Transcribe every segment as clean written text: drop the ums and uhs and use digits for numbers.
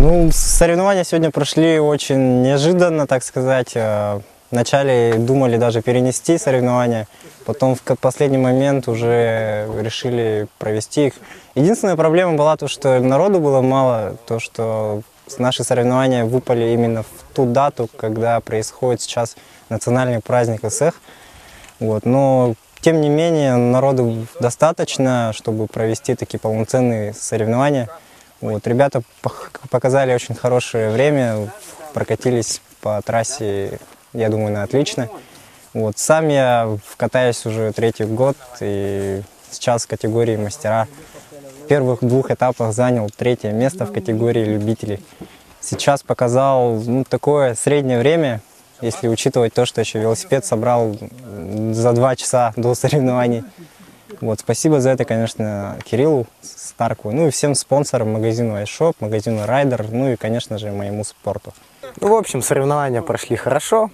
Ну, соревнования сегодня прошли очень неожиданно, так сказать. Вначале думали даже перенести соревнования, потом в последний момент уже решили провести их. Единственная проблема была то, что народу было мало, то, что наши соревнования выпали именно в ту дату, когда происходит сейчас национальный праздник СЭХ. Вот. Но, тем не менее, народу достаточно, чтобы провести такие полноценные соревнования. Вот. Ребята показали очень хорошее время, прокатились по трассе, я думаю, на отлично. Вот. Сам я катаюсь уже 3-й год, и сейчас в категории мастера в первых 2 этапах занял 3-е место в категории любителей. Сейчас показал такое среднее время, если учитывать то, что еще велосипед собрал за 2 часа до соревнований. Вот, спасибо за это, конечно, Кириллу Старку, ну и всем спонсорам, магазину iShop, магазину Райдер, ну и, конечно же, моему спорту. Ну, в общем, соревнования прошли хорошо,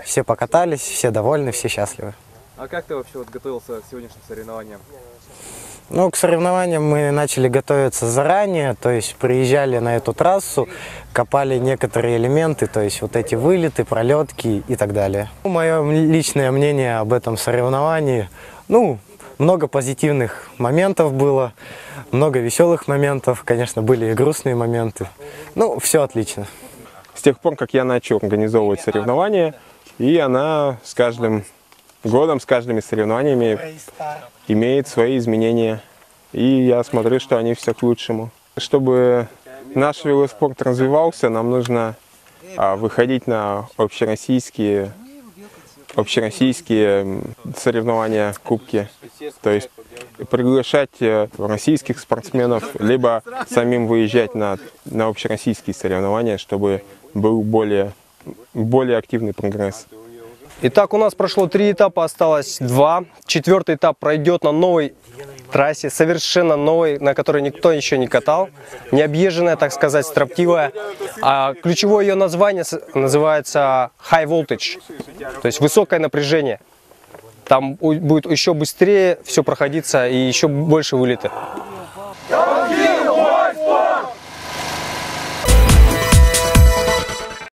все покатались, все довольны, все счастливы. А как ты вообще готовился к сегодняшним соревнованиям? Ну, к соревнованиям мы начали готовиться заранее, то есть приезжали на эту трассу, копали некоторые элементы, то есть вот эти вылеты, пролетки и так далее. Мое личное мнение об этом соревновании, ну, много позитивных моментов было, много веселых моментов, конечно, были и грустные моменты. Ну, все отлично. С тех пор, как я начал организовывать соревнования, и она с каждым годом, с каждыми соревнованиями имеет свои изменения. И я смотрю, что они все к лучшему. Чтобы наш велоспорт развивался, нам нужно выходить на общероссийские соревнования, кубки. То есть приглашать российских спортсменов, либо самим выезжать на общероссийские соревнования, чтобы был более активный прогресс. Итак, у нас прошло 3 этапа, осталось 2. 4-й этап пройдет на новой трассе, совершенно новой, на которой никто еще не катал. Не объезженная, так сказать, строптивая. А ключевое ее название называется High Voltage, то есть высокое напряжение. Там будет еще быстрее все проходиться и еще больше вылеты.